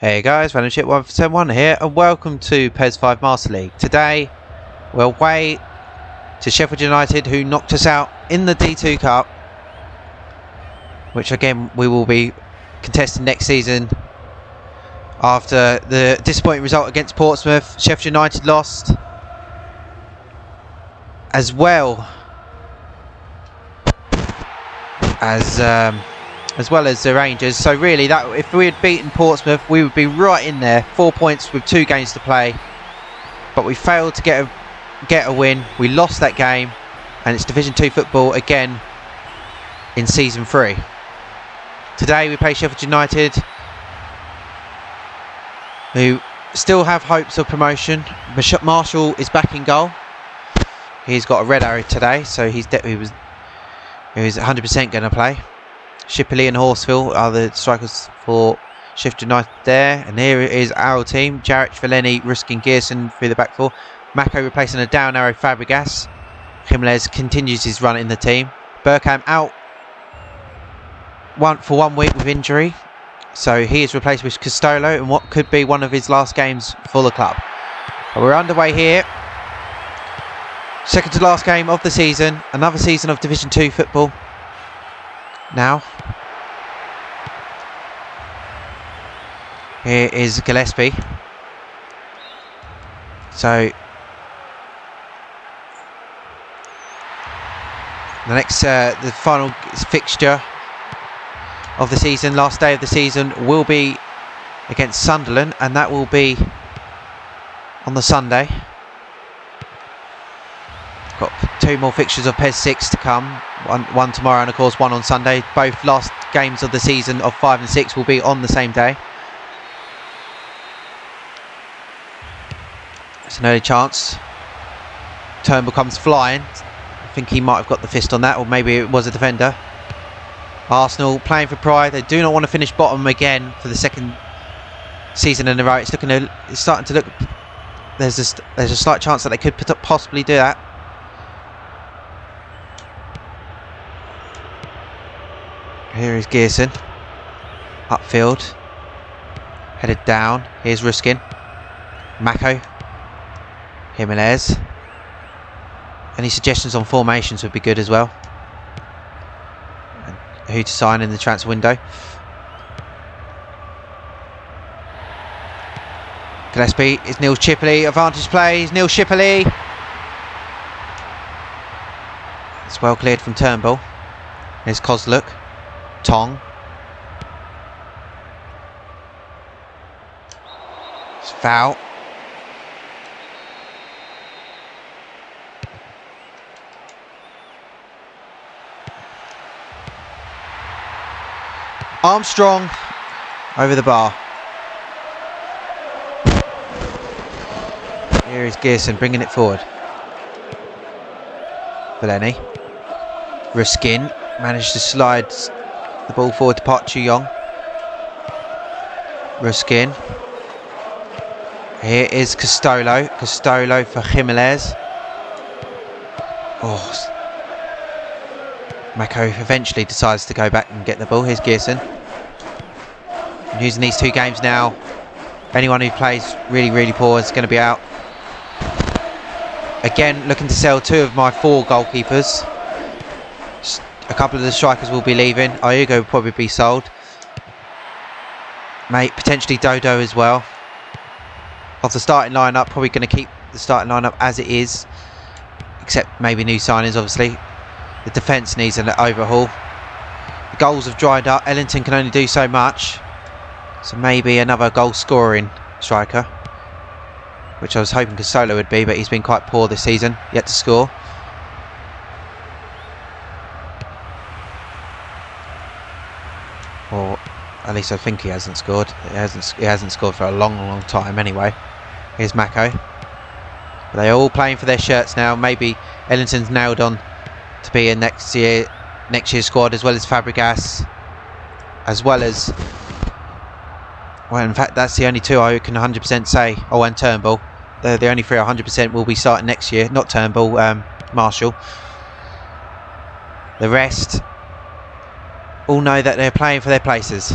Hey guys, RandomShip171 here and welcome to PES 5 Master League. Today we're away to Sheffield United, who knocked us out in the D2 Cup, which again we will be contesting next season. After the disappointing result against Portsmouth, Sheffield United lost as well as the Rangers. So really, that if we had beaten Portsmouth, we would be right in there, 4 points with 2 games to play. But we failed to get a win. We lost that game, and it's Division 2 football again in Season 3. Today we play Sheffield United, who still have hopes of promotion. Marshall is back in goal. He's got a red arrow today, so he was 100% going to play. Shipley and Horsfield are the strikers for Sheffield United there. And here is our team. Jarrett, Fellaini, Ruskin, Gearson through the back four. Mako replacing a down arrow Fabregas. Jimenez continues his run in the team. Burkham out for 1 week with injury. So he is replaced with Castolo in what could be one of his last games for the club. But we're underway here. Second to last game of the season. Another season of Division 2 football. Now, here is Gillespie. So the final fixture of the season, last day of the season, will be against Sunderland, and that will be on the Sunday. Got 2 more fixtures of PES 6 to come, one tomorrow and of course one on Sunday. Both last games of the season of 5 and 6 will be on the same day. It's an early chance. Turnbull comes flying. I think he might have got the fist on that, or maybe it was a defender. Arsenal playing for pride. They do not want to finish bottom again for the second season in a row. It's starting to look. There's a slight chance that they could possibly do that. Here is Gearson, upfield, headed down. Here's Ruskin, Mako, Jimenez. Any suggestions on formations would be good as well, and who to sign in the transfer window. Gillespie is Neil Shipley, advantage plays, Neil Shipley. It's well cleared from Turnbull. Here's Kozluk. Tong. It's foul. Armstrong over the bar. Here is Gearson bringing it forward. Fellaini. Ruskin managed to slide the ball forward to Park Chu-Yong. Ruskin. Here is Castolo. Castolo for Jimenez. Oh. Mako eventually decides to go back and get the ball. Here's Gearson. And using these 2 games now, anyone who plays really poor is going to be out. Again, looking to sell 2 of my 4 goalkeepers. A couple of the strikers will be leaving. Iugo will probably be sold. Potentially Dodo as well. Of the starting lineup, probably going to keep the starting lineup as it is, except maybe new signings. Obviously, the defence needs an overhaul. The goals have dried up. Ellington can only do so much, so maybe another goal-scoring striker, which I was hoping Castolo would be, but he's been quite poor this season. Yet to score. Or at least I think he hasn't scored. He hasn't scored for a long time anyway. Here's Mako. But they're all playing for their shirts now. Maybe Ellington's nailed on to be in next year's squad, as well as Fabregas, as well as, well, in fact that's the only 2 I can 100% say. Oh, and Turnbull. They're the only 3 100% will be starting next year. Not Turnbull, Marshall. The rest all know that they're playing for their places.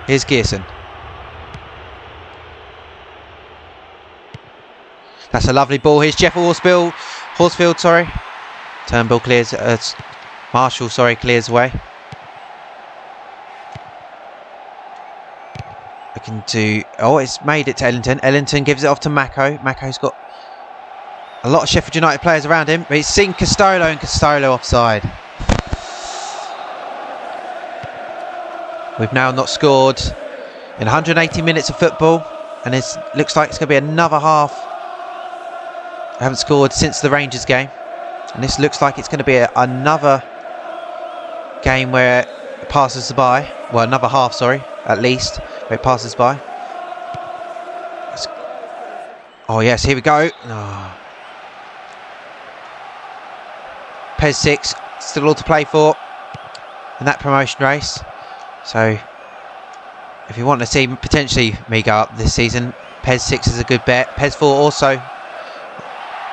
Here's Gearson. That's a lovely ball. Here's Jeff Horsfield, sorry. Turnbull clears, Marshall, sorry, clears away. Looking to, it's made it to Ellington. Ellington gives it off to Mako. Mako's got a lot of Sheffield United players around him, but he's seen Costello and Costello offside. We've now not scored in 180 minutes of football, and it looks like it's going to be another half. I haven't scored since the Rangers game, and this looks like it's going to be another game where it passes by. Well, another half, sorry, at least, where it passes by. Oh yes, here we go. Oh. PES 6, still all to play for in that promotion race. So, if you want to see potentially me go up this season, PES 6 is a good bet. PES 4 also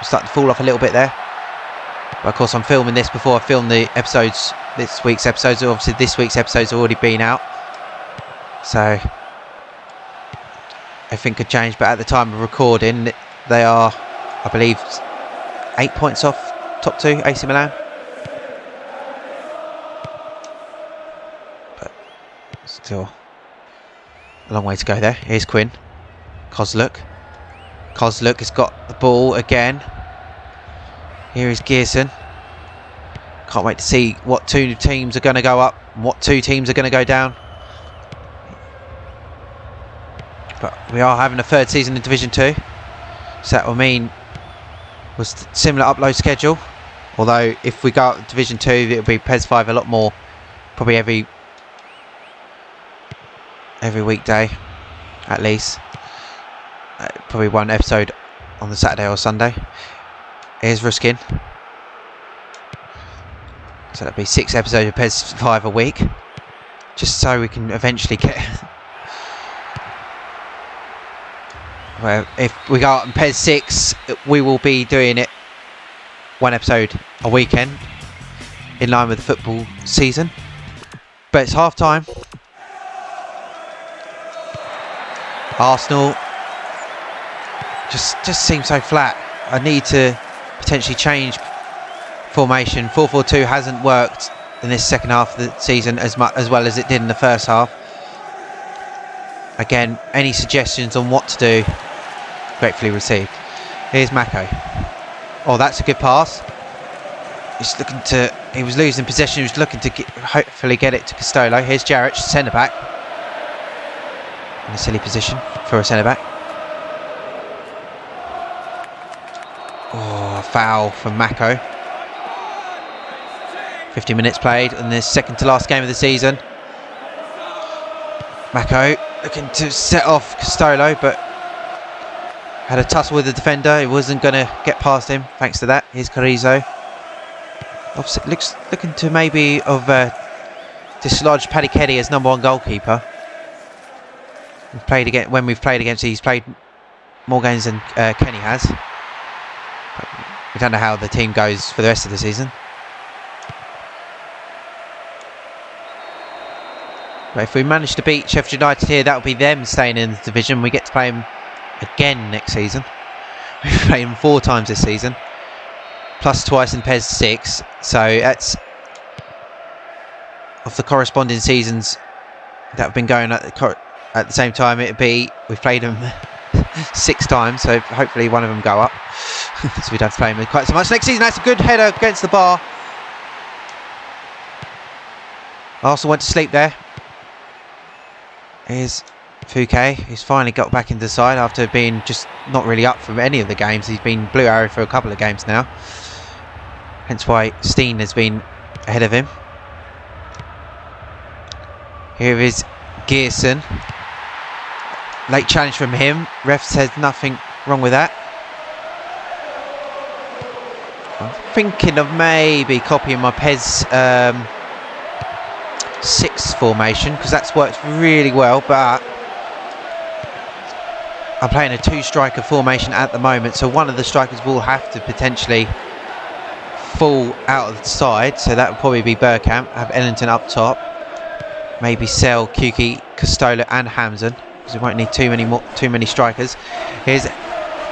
starting to fall off a little bit there. But of course, I'm filming this before I film the episodes, this week's episodes. Obviously, this week's episodes have already been out. So, everything could change. But at the time of recording, they are, I believe, 8 points off top 2, AC Milan. But still a long way to go there. Here's Quinn. Kozluk has got the ball again. Here is Gearson. Can't wait to see what 2 teams are going to go up and what 2 teams are going to go down. But we are having a 3rd season in Division 2. So that will mean was similar upload schedule. Although if we go up to Division 2, it'll be PES 5 a lot more. Probably every weekday at least. Probably 1 episode on the Saturday or Sunday. Here's Ruskin. So that'll be 6 episodes of PES 5 a week. Just so we can eventually get... Well, if we go up in PES 6, we will be doing it 1 episode a weekend in line with the football season. But it's half time. Arsenal just seems so flat. I need to potentially change formation. 4-4-2 hasn't worked in this second half of the season as well as it did in the first half. Again, any suggestions on what to do, gratefully received. Here's Mako. Oh, that's a good pass. He was losing possession. He was looking to hopefully get it to Costello. Here's Jarrett, centre back. In a silly position for a centre back. Oh, foul from Mako. 50 minutes played in the second to last game of the season. Mako looking to set off Costello, but had a tussle with the defender. He wasn't going to get past him thanks to that. Here's Carrizo. Looking to maybe dislodge Paddy Keddy as number 1 goalkeeper. When we've played against, he's played more games than Kenny has. But we don't know how the team goes for the rest of the season. But if we manage to beat Sheffield United here, that'll be them staying in the division. We get to play them again next season. We've played them 4 times this season, plus twice in PES 6. So that's of the corresponding seasons that have been going at the same time. We've played them 6 times, so hopefully one of them go up. So we don't have to play them quite so much next season. That's a good header against the bar. Arsenal went to sleep there. Here's Fouquet. He's finally got back into the side after being just not really up from any of the games. He's been blue arrow for a couple of games now. Hence why Steen has been ahead of him. Here is Gearson. Late challenge from him. Ref says nothing wrong with that. I'm thinking of maybe copying my PES 6 formation, because that's worked really well, but I'm playing a 2-striker formation at the moment, so one of the strikers will have to potentially fall out of the side, so that will probably be Bergkamp. Have Ellington up top, maybe Sell, Kuki, Costello and Hamzen, because we won't need too many strikers. Here's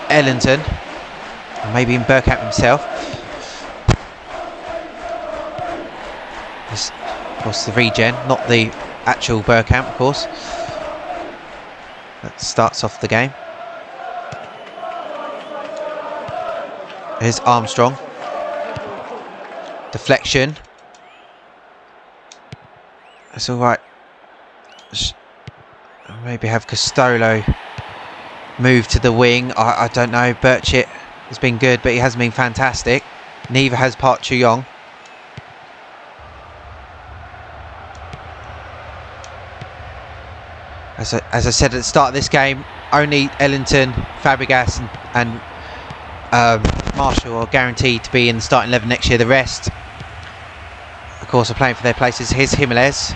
Ellington. Or maybe in Bergkamp himself. This, of course, the regen, not the actual Bergkamp, of course. That starts off the game. Here's Armstrong. Deflection. That's alright. Maybe have Castolo move to the wing. I don't know. Birchett has been good, but he hasn't been fantastic. Neither has Park Chu-yong. As I said at the start of this game, only Ellington, Fabregas and Marshall are guaranteed to be in the starting 11 next year. The rest, of course, are playing for their places. Here's Jimenez.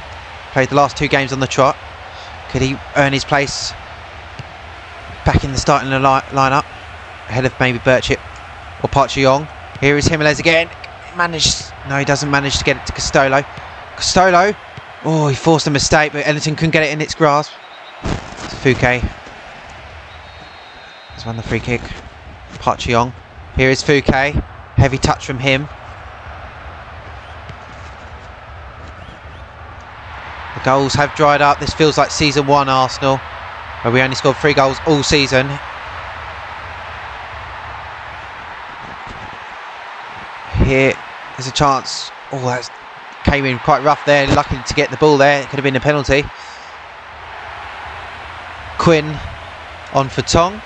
Played the last 2 games on the trot. Could he earn his place back in the starting lineup ahead of maybe Birchett or Park Chu-yong? Here is Jimenez again. No, he doesn't manage to get it to Castolo. Castolo. Oh, he forced a mistake, but Ellington couldn't get it in its grasp. Fouquet has won the free kick. Park Chu-yong. Here is Fouquet. Heavy touch from him. The goals have dried up. This feels like season 1 Arsenal, where we only scored 3 goals all season. Here is a chance. Oh, that came in quite rough there. Lucky to get the ball there. It could have been a penalty. Quinn on for Tong.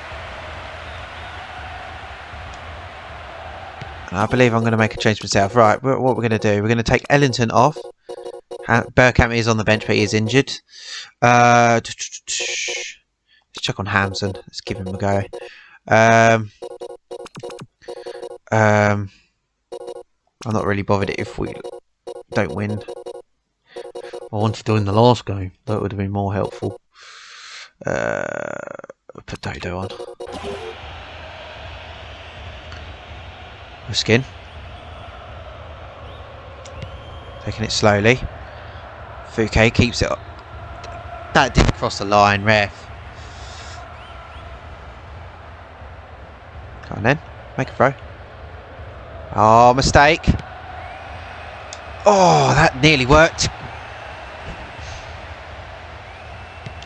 And I believe I'm going to make a change myself. Right, what we're going to do, we're going to take Ellington off. Bergkamp is on the bench, but he is injured. Let's check on Hamson. Let's give him a go. I'm not really bothered if we don't win. I wanted to win the last game. That would have been more helpful. Put Dodo on. Skin. Taking it slowly. Fouquet keeps it up. That didn't cross the line, ref. Come on then. Make a throw. Oh, mistake. Oh, that nearly worked.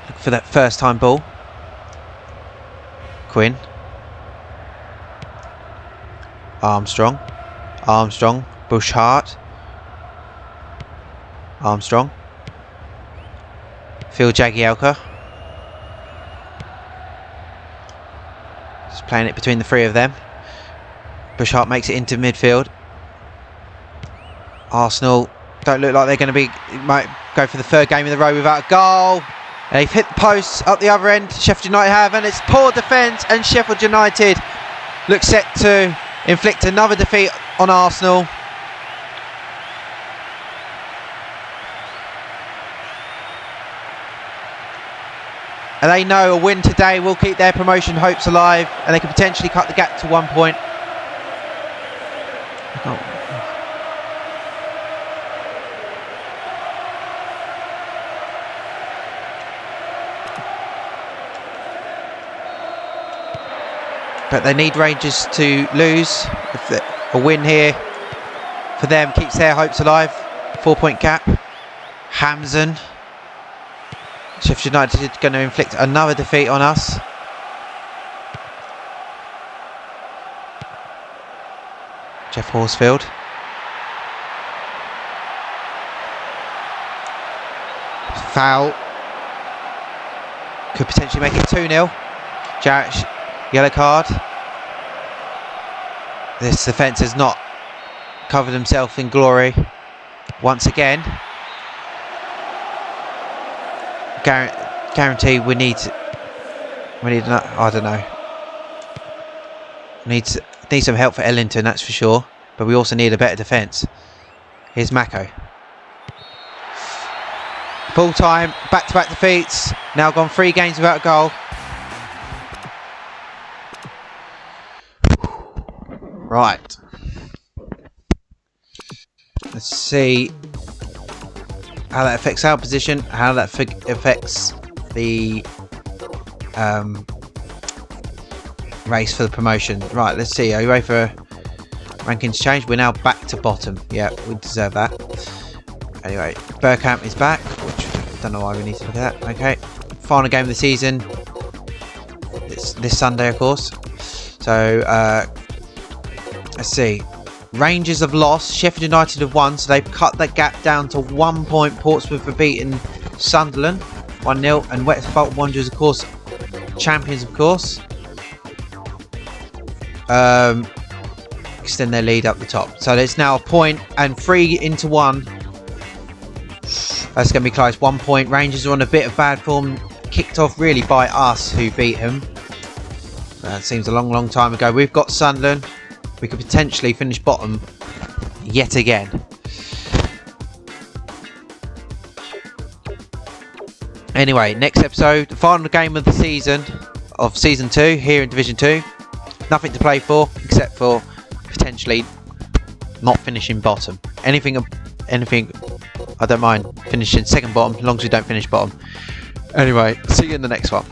Look for that first time ball. Quinn. Armstrong. Armstrong. Bushart. Armstrong. Phil Jagielka. Just playing it between the 3 of them. Bushart makes it into midfield. Arsenal don't look like they're going to be... might go for the 3rd game in a row without a goal. They've hit the posts up the other end. Sheffield United have, and it's poor defence, and Sheffield United look set to inflict another defeat on Arsenal. And they know a win today will keep their promotion hopes alive, and they can potentially cut the gap to 1 point. But they need Rangers to lose. A win here for them keeps their hopes alive. 4-point gap. Hamson. Sheffield United is going to inflict another defeat on us. Jeff Horsfield. Foul. Could potentially make it 2-0. Jarrett, yellow card. This defence has not covered himself in glory once again. Guarantee we need I don't know. Need some help for Ellington, that's for sure. But we also need a better defence. Here's Mako. Full time, back-to-back defeats. Now gone 3 games without a goal. Right. Let's see how that affects our position, how that affects the race for the promotion. Right, let's see. Are you ready for rankings change? We're now back to bottom. Yeah, we deserve that. Anyway, Bergkamp is back, which I don't know why we need to look at that. Okay, final game of the season. It's this Sunday, of course. So, let's see. Rangers have lost. Sheffield United have won, so they've cut that gap down to 1 point. Portsmouth have beaten Sunderland 1-0, and Westport Wanderers, of course, champions, of course. Extend their lead up the top. So it's now a point and 3 into 1. That's going to be close. 1 point. Rangers are on a bit of bad form. Kicked off really by us, who beat them. That seems a long time ago. We've got Sunderland. We could potentially finish bottom yet again. Anyway, next episode, the final game of the season, of Season 2, here in Division 2. Nothing to play for, except for potentially not finishing bottom. Anything, I don't mind finishing second bottom, as long as we don't finish bottom. Anyway, see you in the next one.